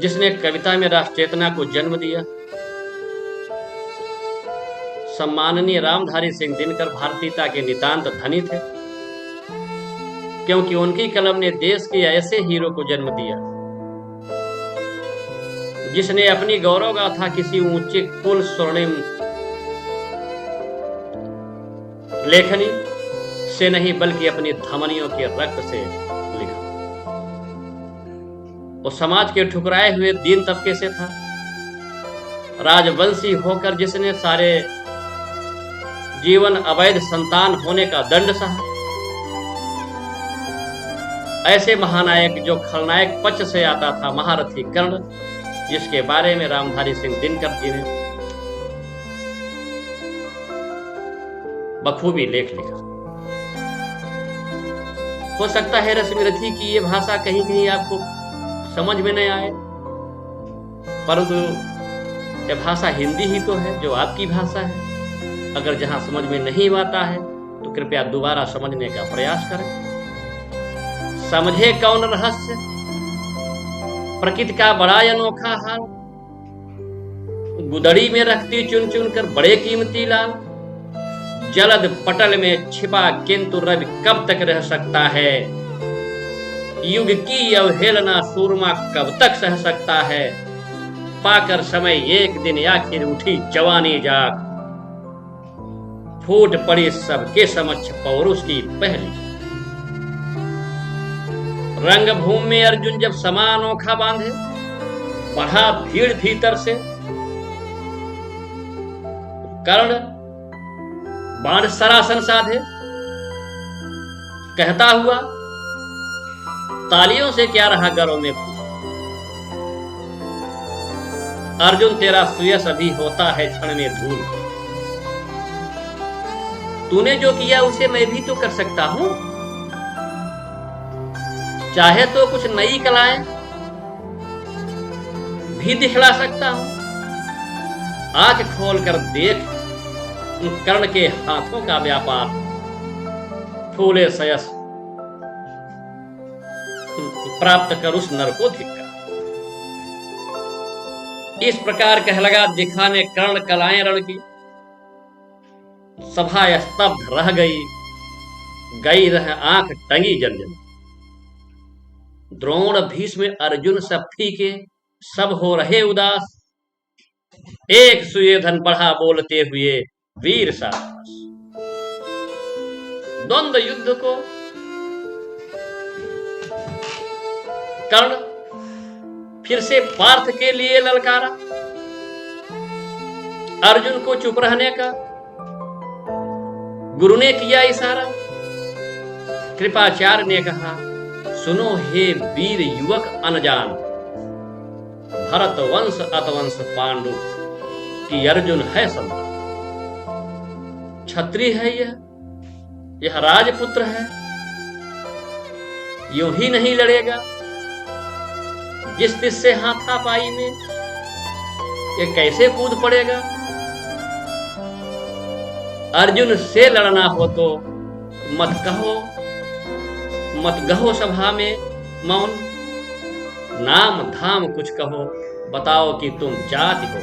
जिसने कविता में राष्ट्र चेतना को जन्म दिया। सम्माननीय रामधारी सिंह दिनकर भारतीयता के नितांत धनी थे, क्योंकि उनकी कलम ने देश के ऐसे हीरो को जन्म दिया जिसने अपनी गौरव गाथा किसी ऊंचे कुल स्वर्णिम लेखनी से नहीं बल्कि अपनी धमनियों के रक्त से लिखा। वो समाज के ठुकराए हुए दीन तबके से था, राजवंशी होकर जिसने सारे जीवन अवैध संतान होने का दंड सहा। ऐसे महानायक जो खलनायक पक्ष से आता था, महारथी कर्ण, जिसके बारे में रामधारी सिंह दिनकर जी ने बखूबी लेख लिखा। हो सकता है रश्मिरथी की ये भाषा कहीं कहीं आपको समझ में नहीं आए, परंतु यह भाषा हिंदी ही तो है जो आपकी भाषा है। अगर जहां समझ में नहीं आता है तो कृपया दोबारा समझने का प्रयास करें। समझे कौन रहस्य प्रकृति का बड़ा अनोखा हाल, गुदड़ी में रखती चुन चुन कर बड़े कीमती लाल। जलद पटल में छिपा किंतु रवि कब तक रह सकता है, युग की अवहेलना सूरमा कब तक सह सकता है। पाकर समय एक दिन आखिर उठी जवानी जाग, फूट पड़ी सबके समक्ष पौरुष की पहली। रंगभूमि में अर्जुन जब समा अनोखा बांधे, बढ़ा भीड़ भीतर से। कर्ण बाण सरासन साधे, कहता हुआ तालियों से क्या रहा घरों में। अर्जुन तेरा सुयश अभी होता है क्षण में धूल, तूने जो किया उसे मैं भी तो कर सकता हूं। चाहे तो कुछ नई कलाएं भी दिखला सकता हूं। आंख खोल कर देख कर्ण के हाथों का व्यापार, फूले सयस प्राप्त कर उस नर को धिक्कार। इस प्रकार कह लगा दिखाने कर्ण कलाएं रण की। सभा स्तब्ध रह गई रह आंख टंगी जल जल। द्रोण भीष्म अर्जुन सब फीके, सब हो रहे उदास। एक सुयोधन बढ़ा बोलते हुए वीर साहस। द्वंद्व युद्ध को कर्ण फिर से पार्थ के लिए ललकारा। अर्जुन को चुप रहने का गुरु ने किया इशारा। कृपाचार्य ने कहा सुनो हे वीर युवक अनजान, भरत वंश अतवंश पांडु की अर्जुन है संतान। क्षत्रिय है यह राजपुत्र है, यूं ही नहीं लड़ेगा। जिस दिस से हाथापाई में ये कैसे कूद पड़ेगा। अर्जुन से लड़ना हो तो मत कहो सभा में मौन। नाम धाम कुछ कहो, बताओ कि तुम जाति हो।